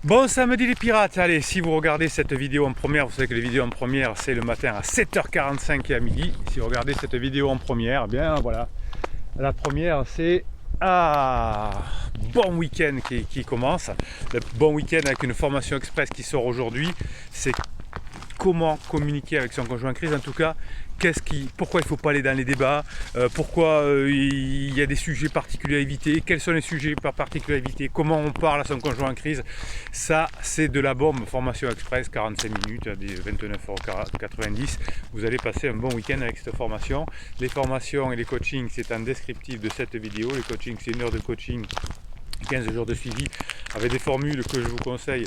Bon samedi les pirates, allez, si vous regardez cette vidéo en première, vous savez que les vidéos en première c'est le matin à 7h45 et à midi. Si vous regardez cette vidéo en première, eh bien voilà, la première c'est bon week-end qui commence. Le bon week-end avec une formation express qui sort aujourd'hui, c'est comment communiquer avec son conjoint en crise. En tout cas, pourquoi il ne faut pas aller dans les débats, pourquoi il y a des sujets particuliers à éviter, quels sont les sujets particuliers à éviter, comment on parle à son conjoint en crise. Ça, c'est de la bombe. Formation express, 45 minutes à des 29,90 €. Vous allez passer un bon week-end avec cette formation. Les formations et les coachings, c'est un descriptif de cette vidéo. Les coachings, c'est 1 heure de coaching, 15 jours de suivi, avec des formules que je vous conseille,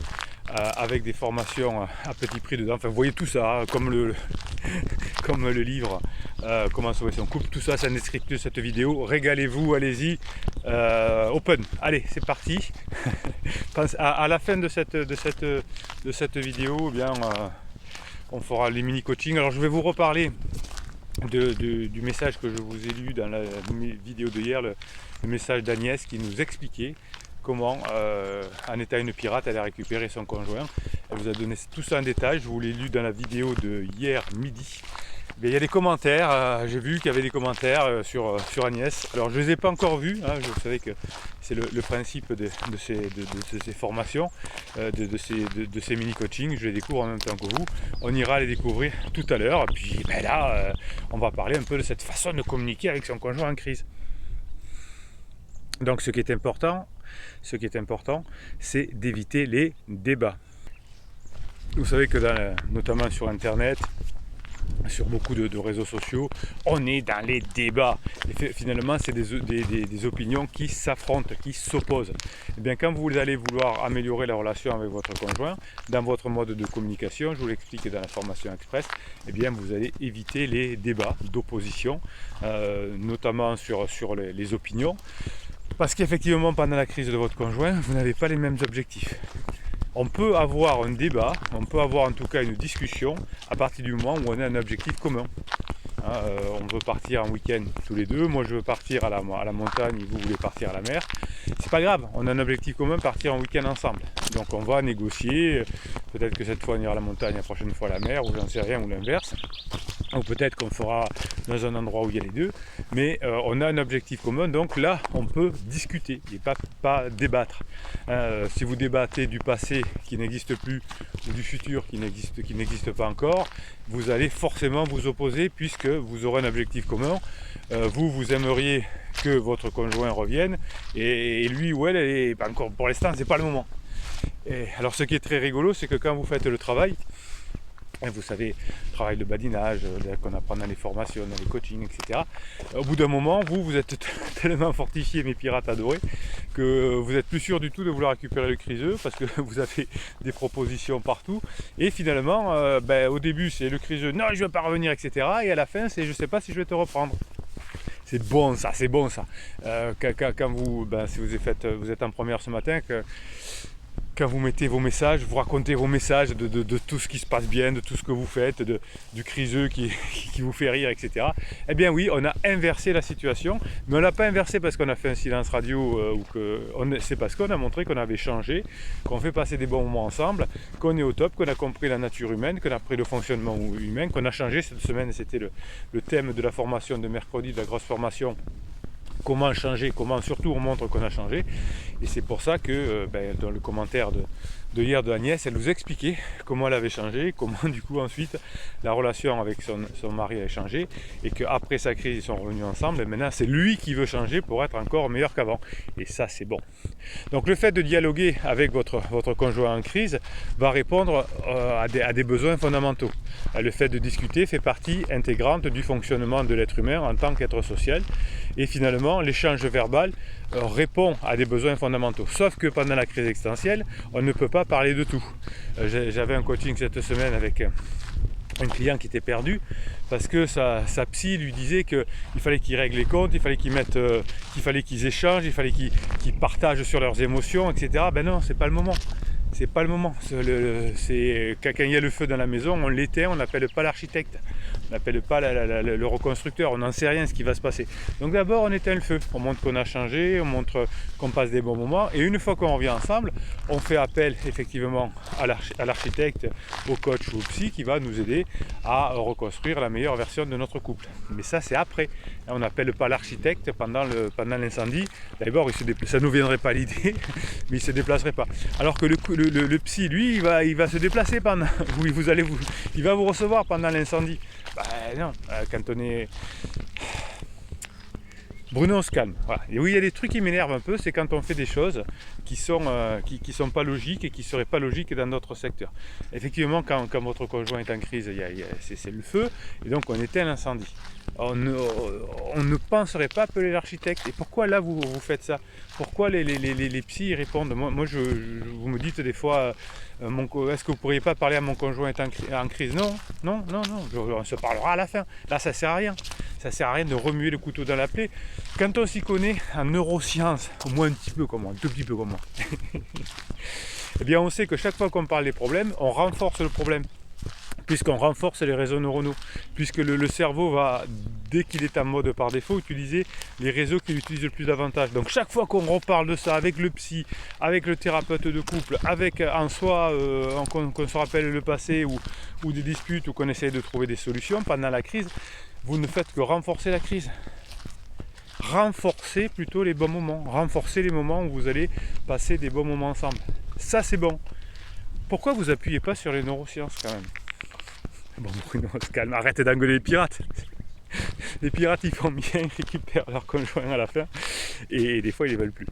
avec des formations à petit prix dedans. Enfin, vous voyez tout ça, comme le livre Comment sauver son couple. Tout ça, c'est un descriptif de cette vidéo. Régalez-vous, allez-y. Open. Allez, c'est parti. À la fin de cette vidéo, eh bien, on fera les mini-coachings. Alors, je vais vous reparler du message que je vous ai lu dans la vidéo de hier, le message d'Agnès qui nous expliquait comment, en étant une pirate, elle a récupéré son conjoint. Elle vous a donné tout ça en détail. Je vous l'ai lu dans la vidéo de hier midi. Il y a des commentaires, j'ai vu qu'il y avait des commentaires sur Agnès. Alors je ne les ai pas encore vus, hein, vous savez que c'est le principe de ces formations, de ces mini-coachings. Je les découvre en même temps que vous. On ira les découvrir tout à l'heure. Puis là, on va parler un peu de cette façon de communiquer avec son conjoint en crise. Donc ce qui est important, c'est d'éviter les débats. Vous savez que notamment sur Internet, sur beaucoup de réseaux sociaux, on est dans les débats. Et finalement, c'est des opinions qui s'affrontent, qui s'opposent. Et bien, quand vous allez vouloir améliorer la relation avec votre conjoint, dans votre mode de communication, je vous l'explique dans la formation express, eh bien, vous allez éviter les débats d'opposition, notamment sur les opinions. Parce qu'effectivement, pendant la crise de votre conjoint, vous n'avez pas les mêmes objectifs. On peut avoir un débat, on peut avoir en tout cas une discussion à partir du moment où on a un objectif commun. On veut partir en week-end tous les deux, moi je veux partir à la montagne, vous voulez partir à la mer. C'est pas grave, on a un objectif commun, partir en week-end ensemble. Donc on va négocier, peut-être que cette fois on ira à la montagne, la prochaine fois à la mer, ou j'en sais rien, ou l'inverse. Ou peut-être qu'on fera dans un endroit où il y a les deux, mais on a un objectif commun, donc là on peut discuter et pas débattre. Si vous débattez du passé qui n'existe plus ou du futur qui n'existe pas encore, vous allez forcément vous opposer puisque vous aurez un objectif commun. Vous aimeriez que votre conjoint revienne et lui ou elle est pas encore, pour l'instant c'est pas le moment. Et alors ce qui est très rigolo, c'est que quand vous faites le travail, vous savez, travail de badinage qu'on apprend dans les formations, dans les coachings, etc. Au bout d'un moment, vous êtes tellement fortifiés, mes pirates adorés, que vous n'êtes plus sûr du tout de vouloir récupérer le criseux parce que vous avez des propositions partout. Et finalement, au début, c'est le criseux, non, je ne veux pas revenir, etc. Et à la fin, c'est je ne sais pas si je vais te reprendre. C'est bon ça, c'est bon ça. Quand vous, si vous êtes en première ce matin, quand vous mettez vos messages, vous racontez vos messages de tout ce qui se passe bien, de tout ce que vous faites, du criseux qui vous fait rire, etc. Eh bien oui, on a inversé la situation, mais on ne l'a pas inversé parce qu'on a fait un silence radio, c'est parce qu'on a montré qu'on avait changé, qu'on fait passer des bons moments ensemble, qu'on est au top, qu'on a compris la nature humaine, qu'on a pris le fonctionnement humain, qu'on a changé cette semaine. C'était le thème de la formation de mercredi, de la grosse formation. Comment changer, comment surtout on montre qu'on a changé. Et c'est pour ça que dans le commentaire de hier de Agnès, elle nous expliquait comment elle avait changé, comment du coup ensuite la relation avec son mari a changé et qu'après sa crise ils sont revenus ensemble et maintenant c'est lui qui veut changer pour être encore meilleur qu'avant. Et ça c'est bon. Donc le fait de dialoguer avec votre conjoint en crise va répondre à des besoins fondamentaux. Le fait de discuter fait partie intégrante du fonctionnement de l'être humain en tant qu'être social. Et finalement, l'échange verbal répond à des besoins fondamentaux. Sauf que pendant la crise existentielle, on ne peut pas parler de tout. J'avais un coaching cette semaine avec un client qui était perdu parce que sa psy lui disait qu'il fallait qu'ils règlent les comptes, il fallait qu'ils échangent, il fallait qu'ils partagent sur leurs émotions, etc. Ben non, c'est pas le moment. C'est pas le moment. Quand il y a le feu dans la maison, on l'éteint, on n'appelle pas l'architecte. n'appelle pas le reconstructeur, on n'en sait rien ce qui va se passer. Donc d'abord on éteint le feu, on montre qu'on a changé, on montre qu'on passe des bons moments, et une fois qu'on revient ensemble, on fait appel effectivement à l'architecte, au coach ou au psy qui va nous aider à reconstruire la meilleure version de notre couple. Mais ça c'est après, on n'appelle pas l'architecte pendant l'incendie, d'abord ça ne nous viendrait pas l'idée, mais il ne se déplacerait pas. Alors que le psy, lui, il va se déplacer pendant, il va vous recevoir pendant l'incendie. Ben non, quand on est... Bruno, on se calme. Voilà. Et oui, il y a des trucs qui m'énervent un peu, c'est quand on fait des choses qui sont pas logiques et qui ne seraient pas logiques dans d'autres secteurs. Effectivement, quand votre conjoint est en crise, c'est le feu, et donc on éteint l'incendie. On ne penserait pas appeler l'architecte. Et pourquoi là vous faites ça? Pourquoi les psys répondent? Moi vous me dites des fois, est-ce que vous ne pourriez pas parler à mon conjoint en crise? Non, on se parlera à la fin. Là ça ne sert à rien. Ça ne sert à rien de remuer le couteau dans la plaie. Quand on s'y connaît en neurosciences, au moins un petit peu comme moi, un tout petit peu comme moi, eh bien on sait que chaque fois qu'on parle des problèmes, on renforce le problème. Puisqu'on renforce les réseaux neuronaux, puisque le cerveau va, dès qu'il est en mode par défaut, utiliser les réseaux qu'il utilise le plus davantage. Donc chaque fois qu'on reparle de ça avec le psy, avec le thérapeute de couple, avec en soi, qu'on se rappelle le passé ou des disputes ou qu'on essaye de trouver des solutions pendant la crise, vous ne faites que renforcer la crise. Renforcer plutôt les bons moments, renforcer les moments où vous allez passer des bons moments ensemble. Ça c'est bon. Pourquoi vous appuyez pas sur les neurosciences quand même? Bon, Bruno, on se calme, arrête d'engueuler les pirates. Les pirates, ils font bien, ils récupèrent leur conjoint à la fin, et des fois, ils ne les veulent plus.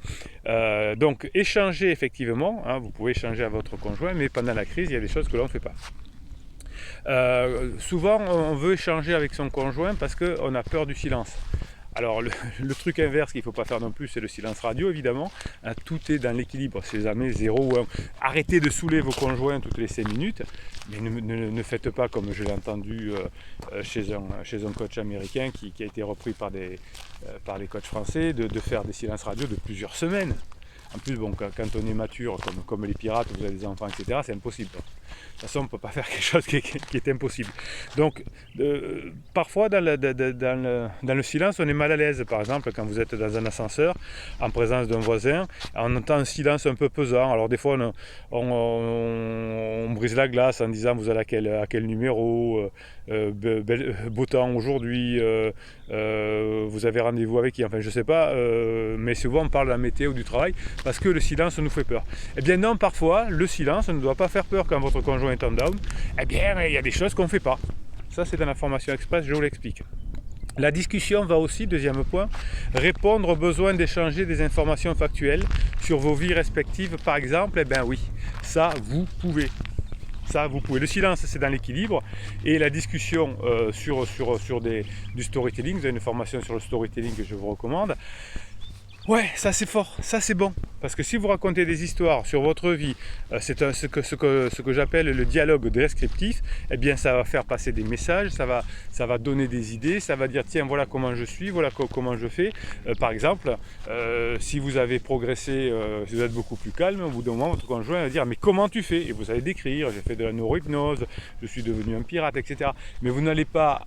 Donc, échanger, effectivement, hein, vous pouvez échanger à votre conjoint, mais pendant la crise, il y a des choses que l'on ne fait pas. Souvent, on veut échanger avec son conjoint parce qu'on a peur du silence. Alors le truc inverse qu'il ne faut pas faire non plus, c'est le silence radio évidemment. Tout est dans l'équilibre, c'est jamais 0 ou 1. Arrêtez de saouler vos conjoints toutes les 5 minutes, mais ne faites pas comme je l'ai entendu chez un coach américain qui a été repris par les coachs français, de faire des silences radio de plusieurs semaines. En plus, bon, quand on est mature, comme les pirates, vous avez des enfants, etc., c'est impossible. De toute façon, on ne peut pas faire quelque chose qui est impossible. Donc, parfois, dans le silence, on est mal à l'aise. Par exemple, quand vous êtes dans un ascenseur, en présence d'un voisin, on entend un silence un peu pesant. Alors, des fois, on brise la glace en disant, vous allez à quel numéro, beau temps aujourd'hui, vous avez rendez-vous avec qui, enfin, je ne sais pas, mais souvent, on parle de la météo, du travail, parce que le silence nous fait peur. Eh bien non, parfois, le silence ne doit pas faire peur quand votre conjoint est en down. Eh bien, il y a des choses qu'on ne fait pas. Ça, c'est dans la formation express, je vous l'explique. La discussion va aussi, deuxième point, répondre au besoin d'échanger des informations factuelles sur vos vies respectives, par exemple. Eh bien oui, ça, vous pouvez. Ça, vous pouvez. Le silence, c'est dans l'équilibre. Et la discussion sur du storytelling, vous avez une formation sur le storytelling que je vous recommande. Ouais, ça c'est fort, ça c'est bon. Parce que si vous racontez des histoires sur votre vie, c'est ce que j'appelle le dialogue descriptif, eh bien ça va faire passer des messages, ça va donner des idées, ça va dire tiens voilà comment je suis, voilà comment je fais. Par exemple, si vous avez progressé, si vous êtes beaucoup plus calme, au bout d'un moment votre conjoint va dire mais comment tu fais? Et vous allez décrire, j'ai fait de la neurohypnose, je suis devenu un pirate, etc. Mais vous n'allez pas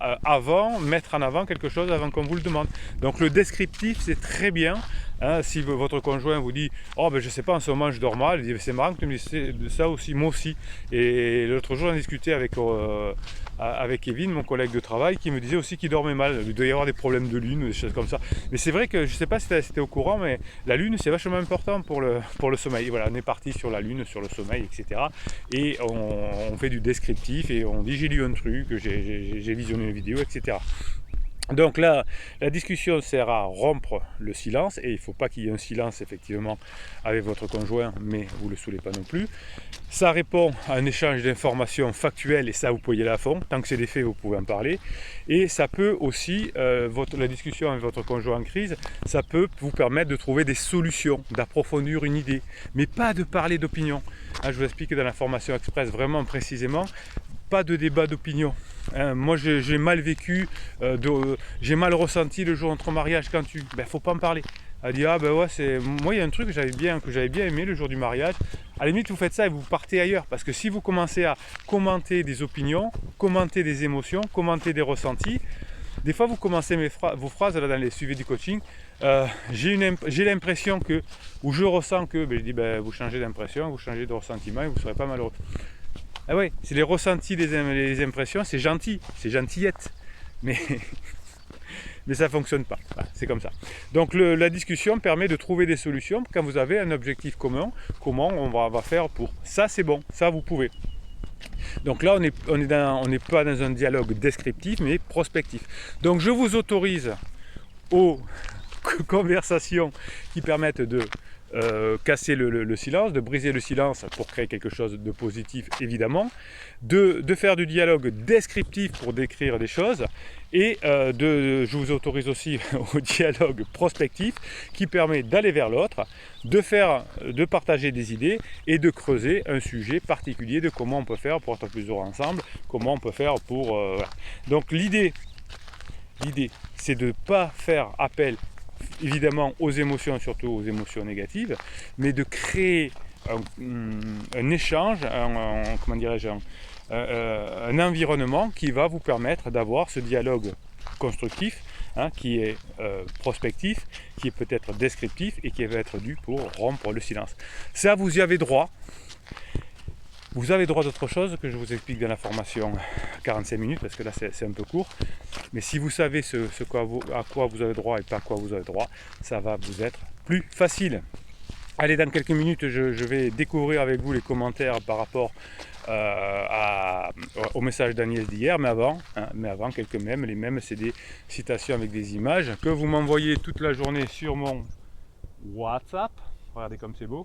mettre en avant quelque chose avant qu'on vous le demande. Donc le descriptif c'est très bien. Hein, si votre conjoint vous dit « Oh ben je sais pas, en ce moment je dors mal », il dit « C'est marrant que tu me dises ça aussi, moi aussi ». Et l'autre jour, j'en discutais avec Kevin, mon collègue de travail, qui me disait aussi qu'il dormait mal. Il doit y avoir des problèmes de lune ou des choses comme ça. Mais c'est vrai que, je sais pas si tu étais au courant, mais la lune, c'est vachement important pour le sommeil. Voilà, on est parti sur la lune, sur le sommeil, etc. Et on fait du descriptif et on dit « J'ai lu un truc, j'ai visionné une vidéo, etc. » Donc là, la discussion sert à rompre le silence, et il ne faut pas qu'il y ait un silence effectivement avec votre conjoint, mais vous ne le saoulez pas non plus. Ça répond à un échange d'informations factuelles, et ça vous pouvez y aller à fond, tant que c'est des faits vous pouvez en parler. Et ça peut aussi, la discussion avec votre conjoint en crise, ça peut vous permettre de trouver des solutions, d'approfondir une idée, mais pas de parler d'opinion. Je vous explique dans la formation express vraiment précisément, pas de débat d'opinion. Moi j'ai mal vécu, j'ai mal ressenti le jour de notre mariage quand faut pas en parler. Elle dit ah ben ouais moi il y a un truc que j'avais bien aimé le jour du mariage. à la limite vous faites ça et vous partez ailleurs. Parce que si vous commencez à commenter des opinions, commenter des émotions, commenter des ressentis, des fois vous commencez vos phrases là, dans les suivis du coaching, j'ai l'impression que, ou je ressens que, je dis vous changez d'impression, vous changez de ressentiment et vous serez pas malheureux. Ah ouais, c'est les ressentis, les impressions, c'est gentil, c'est gentillette, mais mais ça ne fonctionne pas. Voilà, c'est comme ça. Donc la discussion permet de trouver des solutions quand vous avez un objectif commun. Comment on va faire pour ça, c'est bon, ça vous pouvez. Donc là, on n'est pas dans un dialogue descriptif, mais prospectif. Donc je vous autorise aux conversations qui permettent de casser le silence, de briser le silence pour créer quelque chose de positif évidemment, de faire du dialogue descriptif pour décrire des choses et je vous autorise aussi au dialogue prospectif qui permet d'aller vers l'autre, de partager des idées et de creuser un sujet particulier de comment on peut faire pour être plus heureux ensemble, comment on peut faire pour... voilà. Donc l'idée c'est de ne pas faire appel évidemment aux émotions, surtout aux émotions négatives, mais de créer un échange, un environnement qui va vous permettre d'avoir ce dialogue constructif, qui est prospectif, qui est peut-être descriptif et qui va être dû pour rompre le silence. Ça, vous y avez droit. Vous avez droit d'autre chose que je vous explique dans la formation 45 minutes, parce que là c'est un peu court. Mais si vous savez à quoi vous avez droit et pas à quoi vous avez droit, ça va vous être plus facile. Allez, dans quelques minutes, je vais découvrir avec vous les commentaires par rapport au message d'Agnès d'hier, mais avant quelques mèmes. Les mèmes, c'est des citations avec des images que vous m'envoyez toute la journée sur mon WhatsApp. Regardez comme c'est beau.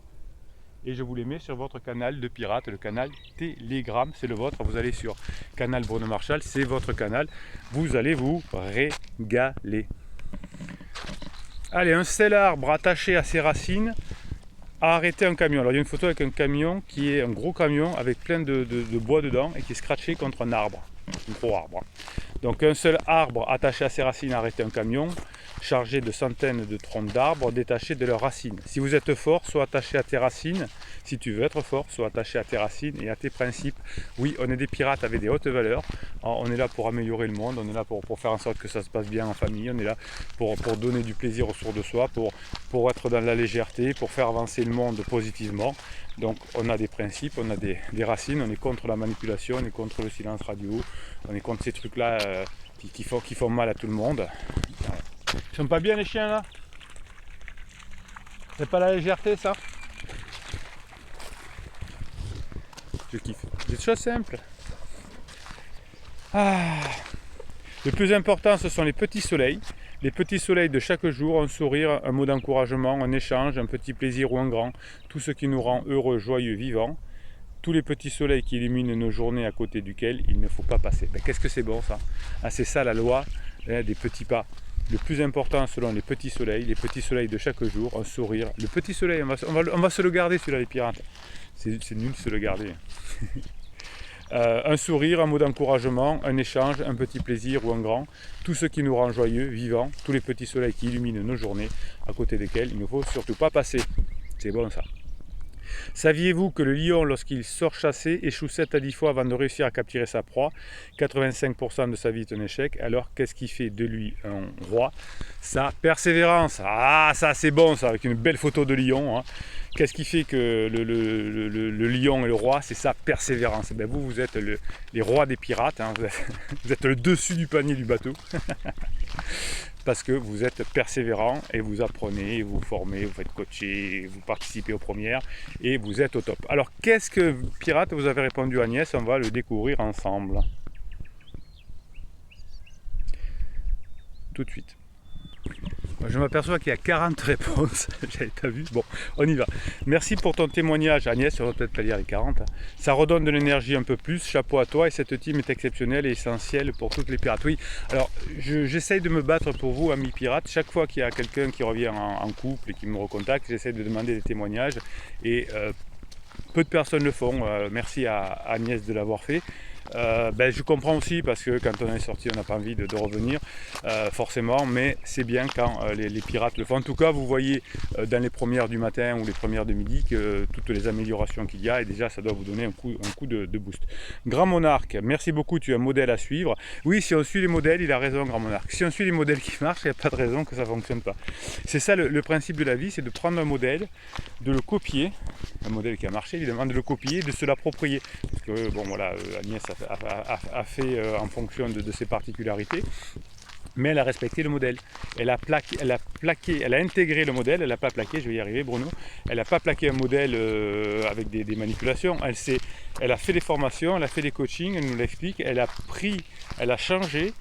Et je vous les mets sur votre canal de pirate, le canal Telegram, c'est le vôtre. Vous allez sur canal Bruno Marchal, c'est votre canal. Vous allez vous régaler. Allez, un seul arbre attaché à ses racines a arrêté un camion. Alors il y a une photo avec un camion qui est un gros camion avec plein de bois dedans et qui est scratché contre un arbre, un gros arbre. Donc un seul arbre attaché à ses racines a arrêté un camion chargé de centaines de troncs d'arbres détachés de leurs racines. Si vous êtes fort, sois attaché à tes racines. Si tu veux être fort, sois attaché à tes racines et à tes principes. Oui, on est des pirates avec des hautes valeurs. On est là pour améliorer le monde, on est là pour faire en sorte que ça se passe bien en famille, on est là pour donner du plaisir autour de soi, pour être dans la légèreté, pour faire avancer le monde positivement. Donc on a des principes, on a des racines, on est contre la manipulation, on est contre le silence radio, on est contre ces trucs-là qui font mal à tout le monde. Ils sont pas bien les chiens là? C'est pas la légèreté ça? Je kiffe. Des choses simples. Le plus important, ce sont les petits soleils. Les petits soleils de chaque jour, un sourire, un mot d'encouragement, un échange, un petit plaisir ou un grand, tout ce qui nous rend heureux, joyeux, vivants. Tous les petits soleils qui illuminent nos journées à côté duquel il ne faut pas passer. Qu'est-ce que c'est bon ça? C'est ça la loi des petits pas. Le plus important selon les petits soleils de chaque jour, un sourire. Le petit soleil, on va se le garder celui-là les pirates. C'est nul de se le garder. Un sourire, un mot d'encouragement, un échange, un petit plaisir ou un grand. Tout ce qui nous rend joyeux, vivants, tous les petits soleils qui illuminent nos journées, à côté desquels il ne faut surtout pas passer. C'est bon ça. Saviez-vous que le lion, lorsqu'il sort chasser, échoue 7 à 10 fois avant de réussir à capturer sa proie? 85% de sa vie est un échec. Alors qu'est-ce qui fait de lui un roi? Sa persévérance. Ah, ça c'est bon ça, avec une belle photo de lion. Qu'est-ce qui fait que le lion est le roi? C'est sa persévérance. Vous êtes les rois des pirates. Vous êtes le dessus du panier du bateau. Parce que vous êtes persévérant et vous apprenez, vous formez, vous faites coacher, vous participez aux premières et vous êtes au top. Alors qu'est-ce que pirate? Vous avez répondu Agnès, on va le découvrir ensemble. Tout de suite. Je m'aperçois qu'il y a 40 réponses, j'avais pas vu. Bon, on y va. Merci pour ton témoignage Agnès, on va peut-être pas lire les 40. Ça redonne de l'énergie un peu plus, chapeau à toi et cette team est exceptionnelle et essentielle pour toutes les pirates. Oui, alors j'essaye de me battre pour vous amis pirates. Chaque fois qu'il y a quelqu'un qui revient en couple et qui me recontacte, j'essaie de demander des témoignages et peu de personnes le font. Merci à Agnès de l'avoir fait. Je comprends aussi parce que quand on est sorti, on n'a pas envie de revenir forcément, mais c'est bien quand les pirates le font. En tout cas, vous voyez dans les premières du matin ou les premières de midi que toutes les améliorations qu'il y a, et déjà ça doit vous donner un coup de boost. Grand Monarque, merci beaucoup, tu es un modèle à suivre. Oui, si on suit les modèles, il a raison, Grand Monarque. Si on suit les modèles qui marchent, il n'y a pas de raison que ça ne fonctionne pas. C'est ça le principe de la vie, c'est de prendre un modèle, de le copier, un modèle qui a marché évidemment, de le copier, de se l'approprier. Parce que bon voilà, Agnès a fait en fonction de ses particularités, mais elle a respecté le modèle. Elle a intégré le modèle, elle n'a pas plaqué, je vais y arriver Bruno, elle n'a pas plaqué un modèle avec des manipulations, elle a fait des formations, elle a fait des coachings, elle nous l'explique, elle a changé,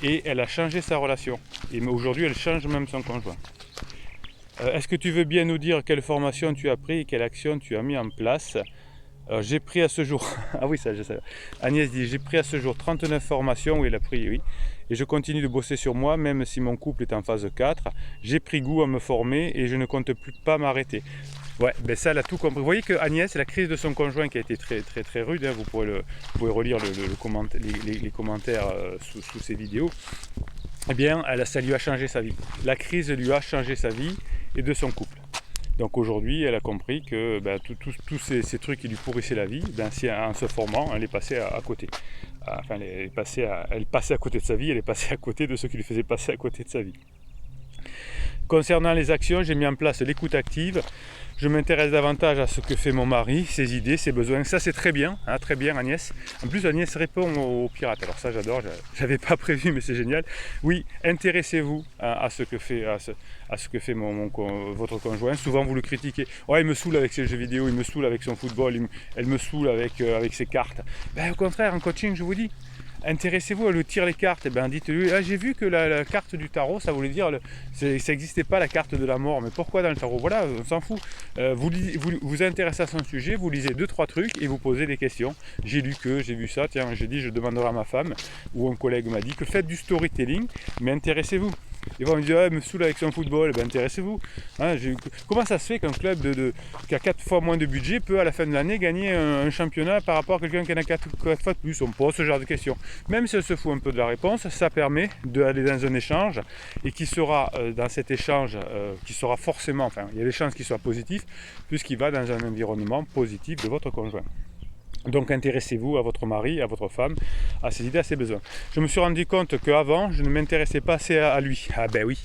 et elle a changé sa relation. Et aujourd'hui, elle change même son conjoint. Est-ce que tu veux bien nous dire quelle formation tu as pris et quelle action tu as mis en place? J'ai pris à ce jour, ah oui ça je sais, Agnès dit, j'ai pris à ce jour 39 formations, oui elle a pris, oui, et je continue de bosser sur moi, même si mon couple est en phase 4, j'ai pris goût à me former et je ne compte plus pas m'arrêter. Ouais, ben ça elle a tout compris. Vous voyez que Agnès, la crise de son conjoint qui a été très très très rude, hein, vous pouvez relire les commentaires sous ces vidéos, eh bien ça lui a changé sa vie. La crise lui a changé sa vie et de son couple. Donc aujourd'hui, elle a compris que tous ces trucs qui lui pourrissaient la vie, en se formant, elle est passée à côté. Enfin, elle passait à côté de sa vie, elle est passée à côté de ce qui lui faisait passer à côté de sa vie. Concernant les actions, j'ai mis en place l'écoute active. Je m'intéresse davantage à ce que fait mon mari, ses idées, ses besoins. Ça c'est très bien Agnès. En plus Agnès répond aux pirates. Alors ça j'adore, j'avais pas prévu mais c'est génial. Oui, intéressez-vous à ce que fait, votre conjoint. Souvent vous le critiquez. Ouais, il me saoule avec ses jeux vidéo, il me saoule avec son football, elle me saoule avec ses cartes. Au contraire, en coaching je vous dis, intéressez-vous à lui tirer les cartes, et dites-lui, j'ai vu que la carte du tarot, ça voulait dire, ça n'existait pas la carte de la mort, mais pourquoi dans le tarot? Voilà, on s'en fout. Vous intéressez à son sujet, vous lisez 2-3 trucs et vous posez des questions. J'ai lu j'ai vu ça, tiens, j'ai dit, je demanderai à ma femme, ou un collègue m'a dit que faites du storytelling, mais intéressez-vous. Des fois on me dit, me saoule avec son football, intéressez-vous. Comment ça se fait qu'un club qui a 4 fois moins de budget peut à la fin de l'année gagner un championnat par rapport à quelqu'un qui en a 4 fois de plus? On pose ce genre de questions. Même si elle se fout un peu de la réponse, ça permet d'aller dans un échange et qui sera dans cet échange, qui sera forcément, enfin il y a des chances qu'il soit positif, puisqu'il va dans un environnement positif de votre conjoint. Donc intéressez-vous à votre mari, à votre femme, à ses idées, à ses besoins. Je me suis rendu compte qu'avant, je ne m'intéressais pas assez à lui. Ah ben oui,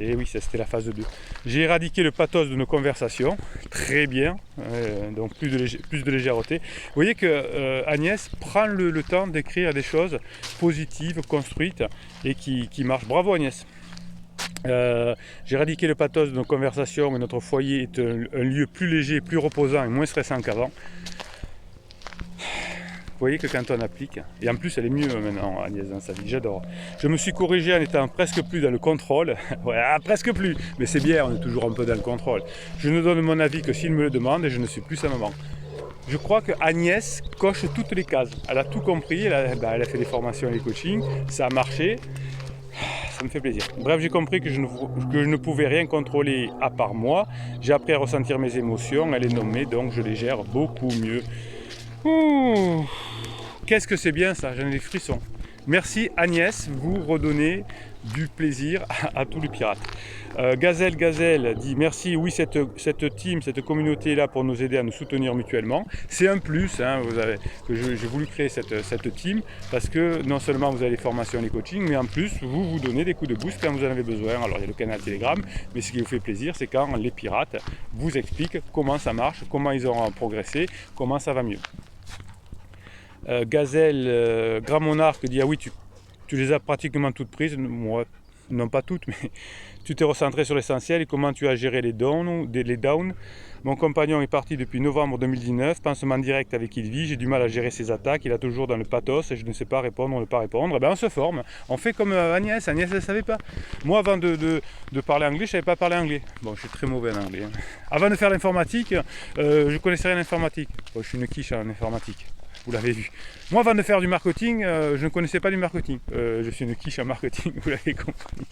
et oui, ça c'était la phase 2. J'ai éradiqué le pathos de nos conversations, très bien, donc plus de légèreté. Vous voyez que Agnès prend le temps d'écrire des choses positives, construites et qui marchent. Bravo Agnès. J'ai éradiqué le pathos de nos conversations et notre foyer est un lieu plus léger, plus reposant et moins stressant qu'avant. Vous voyez que quand on applique, et en plus elle est mieux maintenant Agnès dans sa vie, j'adore. Je me suis corrigé en étant presque plus dans le contrôle, ouais, presque plus, mais c'est bien, on est toujours un peu dans le contrôle. Je ne donne mon avis que s'il me le demande et je ne suis plus sa maman. Je crois que Agnès coche toutes les cases, elle a tout compris, elle a fait des formations et des coachings, ça a marché, ça me fait plaisir. Bref, j'ai compris que je ne pouvais rien contrôler à part moi, j'ai appris à ressentir mes émotions, à les nommer, donc je les gère beaucoup mieux. Ouh, qu'est-ce que c'est bien ça, j'en ai des frissons. Merci Agnès, vous redonnez du plaisir à tous les pirates. Gazelle dit merci, oui cette team, cette communauté est là pour nous aider à nous soutenir mutuellement. C'est un plus, que j'ai voulu créer cette team parce que non seulement vous avez les formations et les coachings, mais en plus vous donnez des coups de boost quand vous en avez besoin. Alors il y a le canal Telegram, mais ce qui vous fait plaisir c'est quand les pirates vous expliquent comment ça marche, comment ils ont progressé, comment ça va mieux. Gazelle, Grand Monarque dit ah oui tu les as pratiquement toutes prises, moi non pas toutes, mais tu t'es recentré sur l'essentiel et comment tu as géré les downs. Mon compagnon est parti depuis novembre 2019, pansement direct avec qui il vit, j'ai du mal à gérer ses attaques, il a toujours dans le pathos et je ne sais pas répondre, ne pas répondre. On se forme, on fait comme Agnès elle ne savait pas. Moi avant de parler anglais, je ne savais pas parler anglais. Bon, je suis très mauvais en anglais. Avant de faire l'informatique, je ne connaissais rien en informatique. Bon, je suis une quiche en informatique. Vous l'avez vu. Moi, avant de faire du marketing, je ne connaissais pas du marketing. Je suis une quiche en marketing, vous l'avez compris.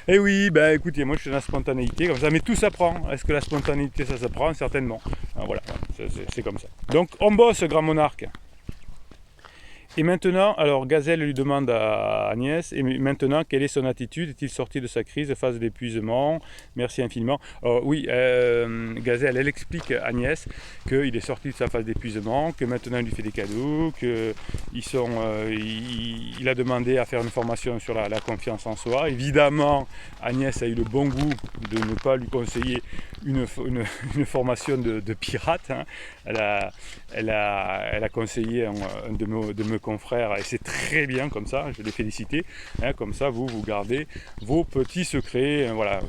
Et oui, écoutez, moi je suis dans la spontanéité comme ça, mais tout s'apprend. Est-ce que la spontanéité ça s'apprend? Certainement. Voilà, c'est comme ça. Donc on bosse, Grand Monarque. Et maintenant, alors Gazelle lui demande à Agnès, et maintenant, quelle est son attitude? Est-il sorti de sa crise, phase d'épuisement? Merci infiniment. Alors, oui, Gazelle, elle explique à Agnès qu'il est sorti de sa phase d'épuisement, que maintenant il lui fait des cadeaux, qu'il a demandé à faire une formation sur la confiance en soi. Évidemment, Agnès a eu le bon goût de ne pas lui conseiller une formation de pirate. Hein. Elle a conseillé un de mes confrères, et c'est très bien comme ça, je l'ai félicité. Hein, comme ça, vous gardez vos petits secrets. Voilà,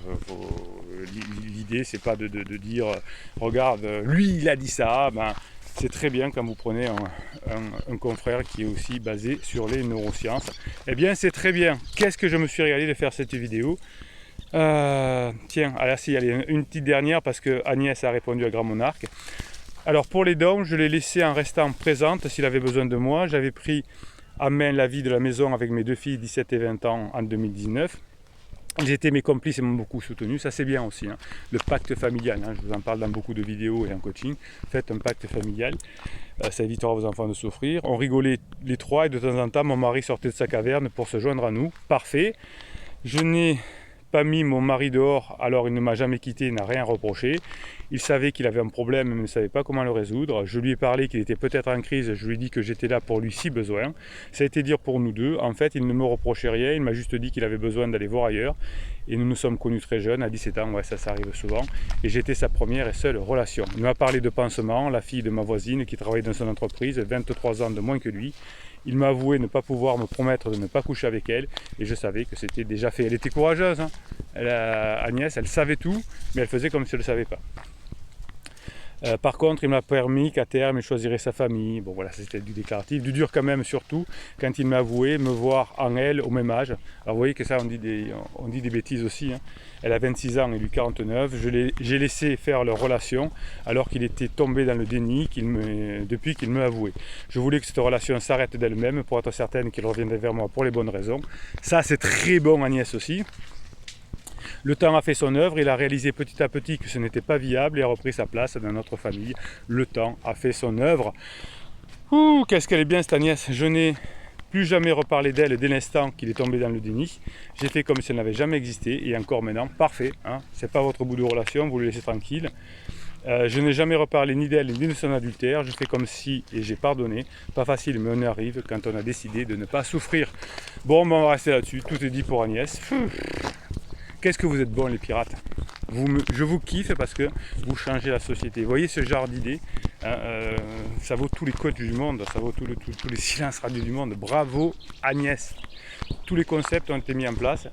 l'idée, c'est pas de dire, regarde, lui, il a dit ça. Ben, c'est très bien quand vous prenez un confrère qui est aussi basé sur les neurosciences. Eh bien, c'est très bien. Qu'est-ce que je me suis régalé de faire cette vidéo. Tiens, alors si, allez, une petite dernière parce que Agnès a répondu à Grand Monarque. Alors pour les dons, je l'ai laissé en restant présente s'il avait besoin de moi. J'avais pris en main la vie de la maison avec mes deux filles 17 et 20 ans en 2019. Ils étaient mes complices et m'ont beaucoup soutenu, ça c'est bien aussi, hein. Le pacte familial, hein. Je vous en parle dans beaucoup de vidéos et en coaching. Faites un pacte familial, ça évitera vos enfants de souffrir. On rigolait les trois et de temps en temps mon mari sortait de sa caverne pour se joindre à nous, parfait. Je n'ai pas mis mon mari dehors, alors il ne m'a jamais quitté, il n'a rien reproché. Il savait qu'il avait un problème, mais ne savait pas comment le résoudre. Je lui ai parlé qu'il était peut-être en crise, je lui ai dit que j'étais là pour lui si besoin. Ça a été dire pour nous deux. En fait, il ne me reprochait rien, il m'a juste dit qu'il avait besoin d'aller voir ailleurs. Et nous nous sommes connus très jeunes, à 17 ans, ouais, ça arrive souvent. Et j'étais sa première et seule relation. Il m'a parlé de pansement, la fille de ma voisine qui travaillait dans son entreprise, 23 ans de moins que lui. Il m'a avoué ne pas pouvoir me promettre de ne pas coucher avec elle, et je savais que c'était déjà fait. Elle était courageuse, hein. Agnès, elle savait tout, mais elle faisait comme si elle ne le savait pas. Par contre, il m'a permis qu'à terme, il choisirait sa famille. Bon voilà, c'était du déclaratif, du dur quand même, surtout quand il m'a avoué me voir en elle au même âge. Alors vous voyez que ça, on dit des bêtises aussi, hein. Elle a 26 ans et lui 49. J'ai laissé faire leur relation alors qu'il était tombé dans le déni depuis qu'il me avoué. Je voulais que cette relation s'arrête d'elle-même pour être certaine qu'il reviendrait vers moi pour les bonnes raisons. Ça, c'est très bon, Agnès aussi. Le temps a fait son œuvre, il a réalisé petit à petit que ce n'était pas viable et a repris sa place dans notre famille. Le temps a fait son œuvre. Ouh, qu'est-ce qu'elle est bien cette Agnès. Je n'ai plus jamais reparlé d'elle dès l'instant qu'il est tombé dans le déni. J'ai fait comme si elle n'avait jamais existé et encore maintenant, parfait. Hein, c'est pas votre bout de relation, vous le laissez tranquille. Je n'ai jamais reparlé ni d'elle ni de son adultère. Je fais comme si et j'ai pardonné. Pas facile, mais on y arrive quand on a décidé de ne pas souffrir. Bon, on va rester là-dessus. Tout est dit pour Agnès. Qu'est-ce que vous êtes bons les pirates. Je vous kiffe parce que vous changez la société. Vous voyez ce genre d'idée, hein, ça vaut tous les coachs du monde, ça vaut tous les silences radio du monde. Bravo Agnès. Tous les concepts ont été mis en place.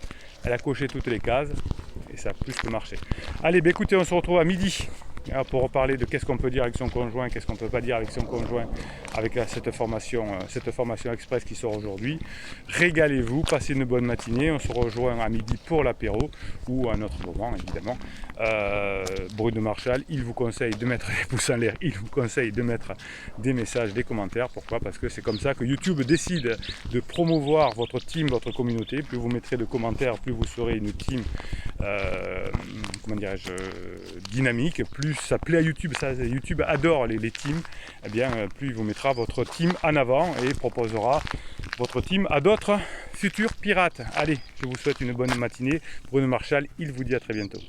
Elle a coché toutes les cases et ça a plus que marché. Allez, bah écoutez, on se retrouve à midi pour reparler de qu'est-ce qu'on peut dire avec son conjoint, qu'est-ce qu'on ne peut pas dire avec son conjoint, avec cette formation express qui sort aujourd'hui. Régalez-vous, passez une bonne matinée, on se rejoint à midi pour l'apéro ou à un autre moment évidemment. Bruno Marchal, il vous conseille de mettre des pouces en l'air, il vous conseille de mettre des messages, des commentaires. Pourquoi? Parce que c'est comme ça que YouTube décide de promouvoir votre team, votre communauté. Plus vous mettrez de commentaires, plus vous serez une team dynamique, plus ça plaît à YouTube, YouTube adore les teams, eh bien plus il vous mettra votre team en avant et proposera votre team à d'autres futurs pirates. Allez, je vous souhaite une bonne matinée. Bruno Marchal, il vous dit à très bientôt.